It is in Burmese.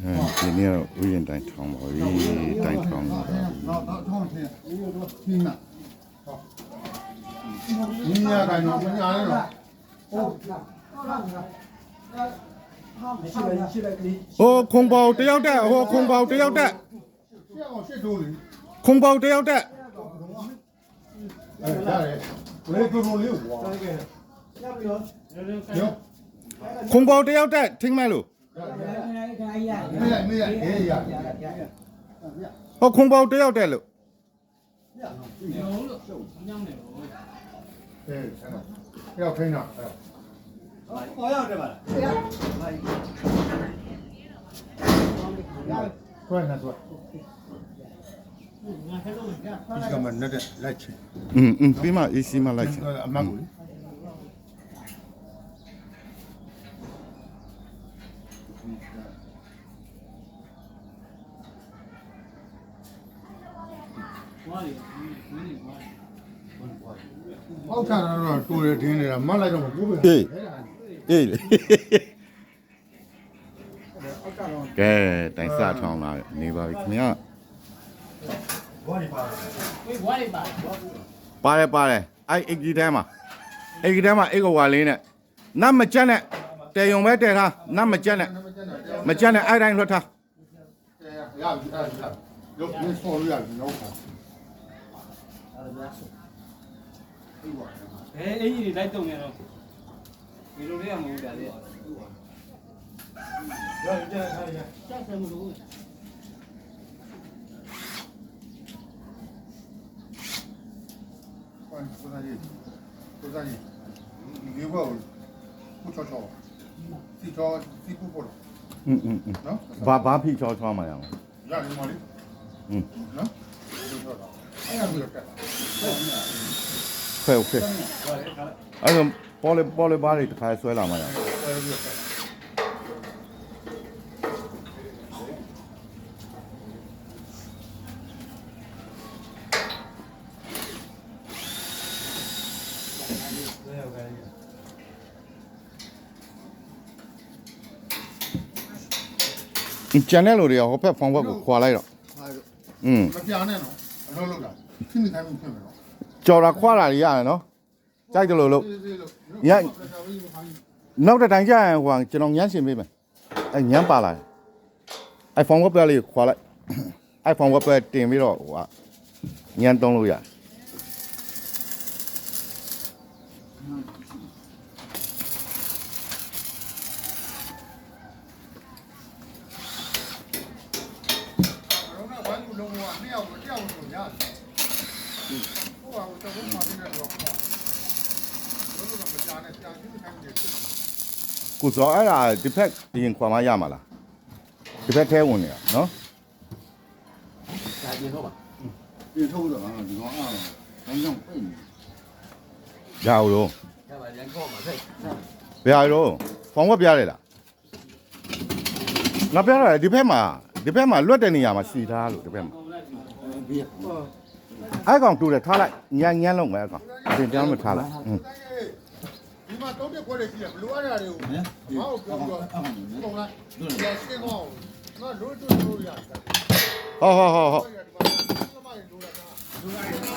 ဒီနေ့ဥယျာဉ်တိုင်းထောင်ပါပြီတိုင်းထောင်နေတာတော့ထောင်းတယ်ဒီမှာဒီညာတိုင်းတော့ညာလဲတော့ဟိုခုံပေါတယောက်တက်ဟိုခုံပေါတယောက်တက် ရှက်အောင်ရှက်ထိုးလေ ခုံပေါတယောက်တက် ရတယ်ဘယ်လိုလေးဝါရော ခုံပေါတယောက်တက်ထင်းမဲ့လို့ မေးရအေးရ ဟိုခုံပေါတယောက်တက်လို့ အေးရောက်ခိုင်းတာခေါ်ရောက်တယ်ပါလားခွဲနေတော့ဒီကမှနဲ့လိုက်ချင် ပြီးမှအေးစီမှလိုက်ချင် အမတ်ကိုဟောက်တာတော့တိုးရတင်းနေတာမလိုက်တော့မကိုးပဲ အေးလေကဲတိုင်စထောင်းလာနေပါပြီခင်ဗျာပါတယ်အဲ့အိတ်ကြီးထဲမှာအိတ်ကြီးထဲမှာအိတ်ကဝါလေးနဲ့နတ်မကြက်နဲ့တဲယုံပဲတဲထားနတ်မကြက်နဲ့မကြက်နဲ့အဲ့တိုင်းလွှတ်ထား ရရုပ်ရင်းဆော်လို့ရတယ်နော်ပေါ့ အင်းကြီးလိုက်တုံနေတော့ဒီလိုလေးကမဟုတ်တာလေရတယ်ထားရဆက်ဆံမလို့ကိုစားကြီးဒီဘောကိုချောချောစီပူပေါ်နော်ဘာဖိချောချောမှာရအောင် ရတယ်မလေးနော်အဲ့ဒါမျိုးတက် ဖဲအဲ့တော့ပေါ်လေဘားတွေတစ်ခါဆွဲလာမှာရအောင်ကျန်တဲ့လူတွေကဟိုဘက်ဖောင်ဘက်ကိုခွာလိုက်တော့မပြာနဲ့နော်အလုပ်လုပ်တာဖြစ်နေတိုင်းဖြစ်မယ်နော် ကြော်တာခွာတာတွေရတယ်နော်ကြိုက်တယ်လို့နောက်တစ်တိုင်းကျရင်ဟိုကျွန်တော်ညမ်းရှင်ပေးမယ်အဲညမ်းပါလာတယ်အိုင်ဖုန်းဝက်ပဲလေးခွာလိုက်အိုင်ဖုန်းဝက်ပဲတင်ပြီးတော့ဟိုကညမ်းသုံးလို့ရတယ်ကိုစောအဲ့ဒါဒီဖက်ပြင်ခွာမရမှာလားဒီဖက်ထဲဝင်နေတာနော် ဒါပြင်တော့ပါ ပြင်ထုတ်တော့ဒီကောင်အားလုံးကြောင့်ပြိနေ ရအောင်လို့ ရပါရန်ခေါ်ပါဆက် ဘယ်ဟာတော့ဖောင်ဝက်ပြရတယ်လားငါပြရတယ်ဒီဖက်မှာလွတ်တဲ့နေရာမှာစီထားလို့ဒီဖက်မှာအဲ့ကောင်တူတယ်ထားလိုက်ညမ်းလုံးပဲအဲ့ကောင်ပြင်ပြောင်းမထားလိုက်ဒီမှာတော့ပြခွဲတယ်ရှိတယ်ဘလိုအားရတယ်ကိုငါ့ကိုပြောပြီးတော့ပုံလိုက်ဒီစင်ကောငါတို့တို့ရတယ်ဟောဒီမှာဒီမှာဒီမှာ